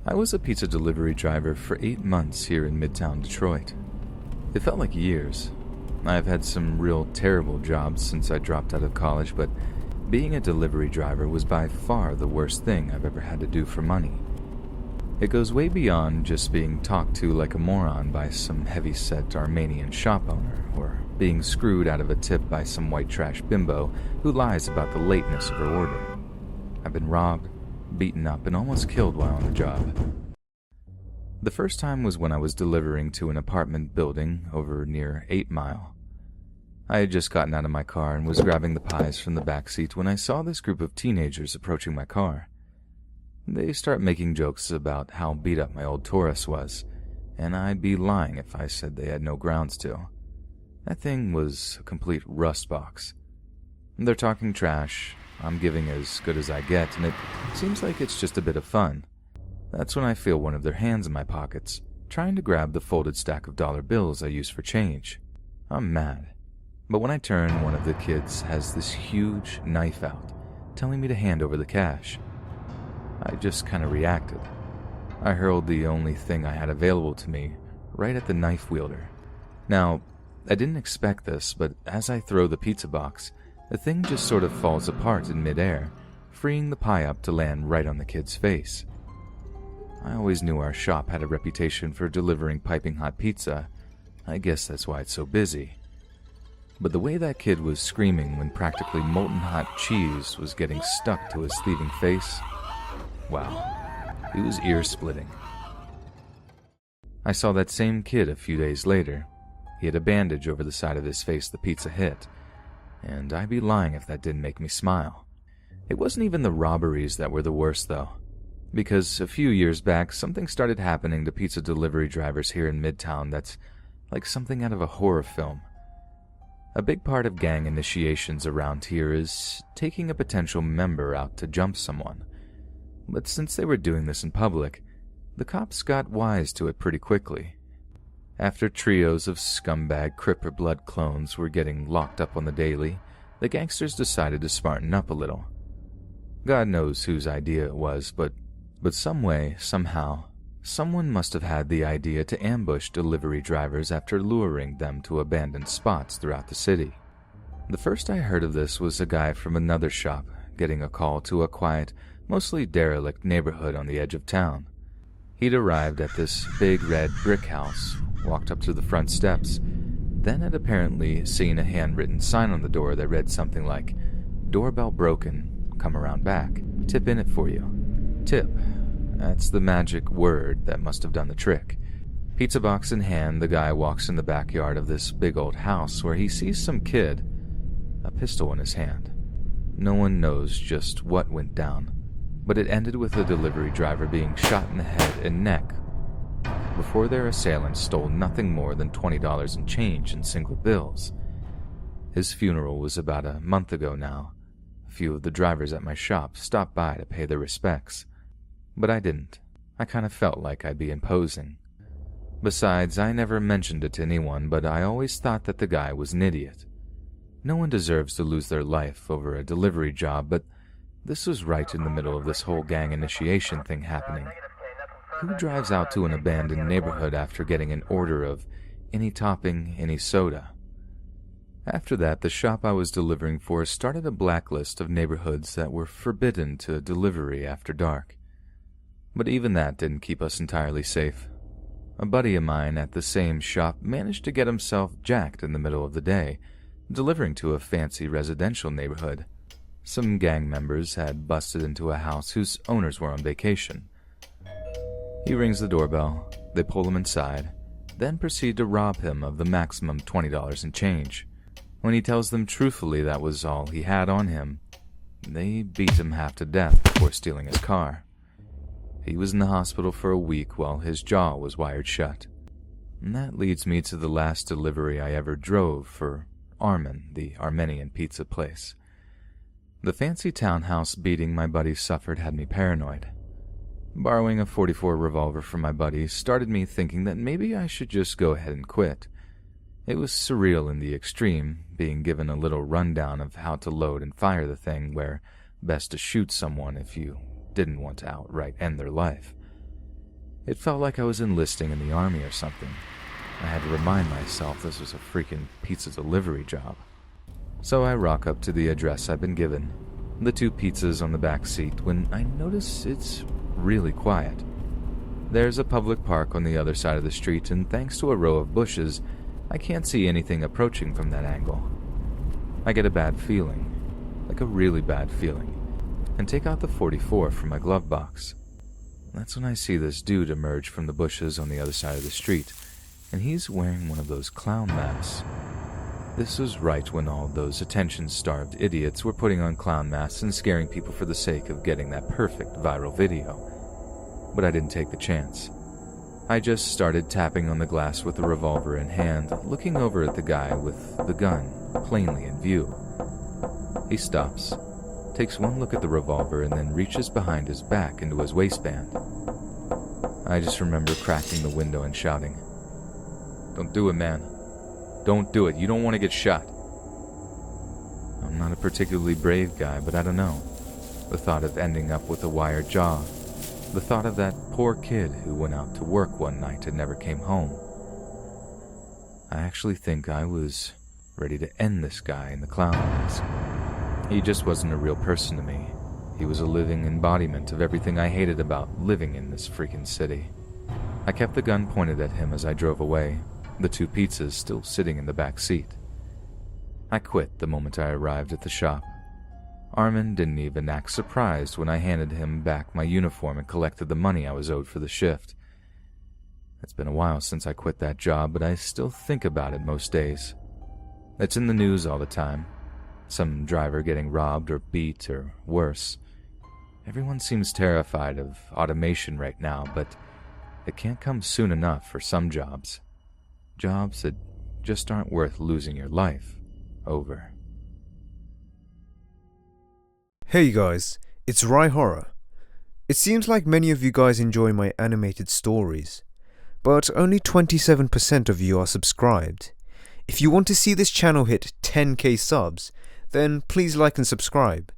I was a pizza delivery driver for 8 months here in Midtown Detroit. It felt like years. I've had some real terrible jobs since I dropped out of college, but being a delivery driver was by far the worst thing I've ever had to do for money. It goes way beyond just being talked to like a moron by some heavy-set Armenian shop owner, or being screwed out of a tip by some white trash bimbo who lies about the lateness of her order. I've been robbed, beaten up, and almost killed while on the job. The first time was when I was delivering to an apartment building over near 8 Mile. I had just gotten out of my car and was grabbing the pies from the back seat when I saw this group of teenagers approaching my car. They start making jokes about how beat up my old Taurus was, and I'd be lying if I said they had no grounds to. That thing was a complete rust box. They're talking trash, I'm giving as good as I get, and it seems like it's just a bit of fun. That's when I feel one of their hands in my pockets, trying to grab the folded stack of dollar bills I use for change. I'm mad. But when I turn, one of the kids has this huge knife out, telling me to hand over the cash. I just kind of reacted. I hurled the only thing I had available to me right at the knife wielder. Now, I didn't expect this, but as I throw the pizza box, the thing just sort of falls apart in midair, freeing the pie up to land right on the kid's face. I always knew our shop had a reputation for delivering piping hot pizza. I guess that's why it's so busy. But the way that kid was screaming when practically molten hot cheese was getting stuck to his thieving face, wow, it was ear-splitting. I saw that same kid a few days later. He had a bandage over the side of his face the pizza hit, and I'd be lying if that didn't make me smile. It wasn't even the robberies that were the worst, though, because a few years back, something started happening to pizza delivery drivers here in Midtown that's like something out of a horror film. A big part of gang initiations around here is taking a potential member out to jump someone. But since they were doing this in public, the cops got wise to it pretty quickly. After trios of scumbag Cripper blood clones were getting locked up on the daily, the gangsters decided to smarten up a little. God knows whose idea it was, but some way, somehow, someone must have had the idea to ambush delivery drivers after luring them to abandoned spots throughout the city. The first I heard of this was a guy from another shop getting a call to a quiet, mostly derelict neighborhood on the edge of town. He'd arrived at this big red brick house, walked up to the front steps, then had apparently seen a handwritten sign on the door that read something like, "Doorbell broken, come around back, tip in it for you." Tip. That's the magic word that must have done the trick. Pizza box in hand, the guy walks in the backyard of this big old house where he sees some kid, a pistol in his hand. No one knows just what went down, but it ended with the delivery driver being shot in the head and neck before their assailants stole nothing more than $20 in change in single bills. His funeral was about a month ago now. A few of the drivers at my shop stopped by to pay their respects. But I didn't. I kind of felt like I'd be imposing. Besides, I never mentioned it to anyone, but I always thought that the guy was an idiot. No one deserves to lose their life over a delivery job, but this was right in the middle of this whole gang initiation thing happening. Who drives out to an abandoned neighborhood after getting an order of any topping, any soda? After that, the shop I was delivering for started a blacklist of neighborhoods that were forbidden to delivery after dark. But even that didn't keep us entirely safe. A buddy of mine at the same shop managed to get himself jacked in the middle of the day, delivering to a fancy residential neighborhood. Some gang members had busted into a house whose owners were on vacation. He rings the doorbell, they pull him inside, then proceed to rob him of the maximum $20 in change. When he tells them truthfully that was all he had on him, they beat him half to death before stealing his car. He was in the hospital for a week while his jaw was wired shut. And that leads me to the last delivery I ever drove for Armin, the Armenian pizza place. The fancy townhouse beating my buddy suffered had me paranoid. Borrowing a .44 revolver from my buddy started me thinking that maybe I should just go ahead and quit. It was surreal in the extreme, being given a little rundown of how to load and fire the thing, where best to shoot someone if you didn't want to outright end their life. It felt like I was enlisting in the army or something. I had to remind myself this was a freaking pizza delivery job. So I rock up to the address I've been given, the 2 pizzas on the back seat, when I notice it's really quiet. There's a public park on the other side of the street, and thanks to a row of bushes, I can't see anything approaching from that angle. I get a bad feeling, like a really bad feeling, and take out the .44 from my glove box. That's when I see this dude emerge from the bushes on the other side of the street, and he's wearing one of those clown masks. This was right when all those attention-starved idiots were putting on clown masks and scaring people for the sake of getting that perfect viral video. But I didn't take the chance. I just started tapping on the glass with the revolver in hand, looking over at the guy with the gun plainly in view. He stops, takes one look at the revolver, and then reaches behind his back into his waistband. I just remember cracking the window and shouting, "Don't do it, man. Don't do it. You don't want to get shot." I'm not a particularly brave guy, but I don't know. The thought of ending up with a wired jaw, the thought of that poor kid who went out to work one night and never came home. I actually think I was ready to end this guy in the clown mask. He just wasn't a real person to me. He was a living embodiment of everything I hated about living in this freaking city. I kept the gun pointed at him as I drove away, the 2 pizzas still sitting in the back seat. I quit the moment I arrived at the shop. Armin didn't even act surprised when I handed him back my uniform and collected the money I was owed for the shift. It's been a while since I quit that job, but I still think about it most days. It's in the news all the time. Some driver getting robbed or beat or worse. Everyone seems terrified of automation right now, but it can't come soon enough for some jobs. Jobs that just aren't worth losing your life over. Hey guys, it's Rye Horror. It seems like many of you guys enjoy my animated stories, but only 27% of you are subscribed. If you want to see this channel hit 10k subs, then please like and subscribe.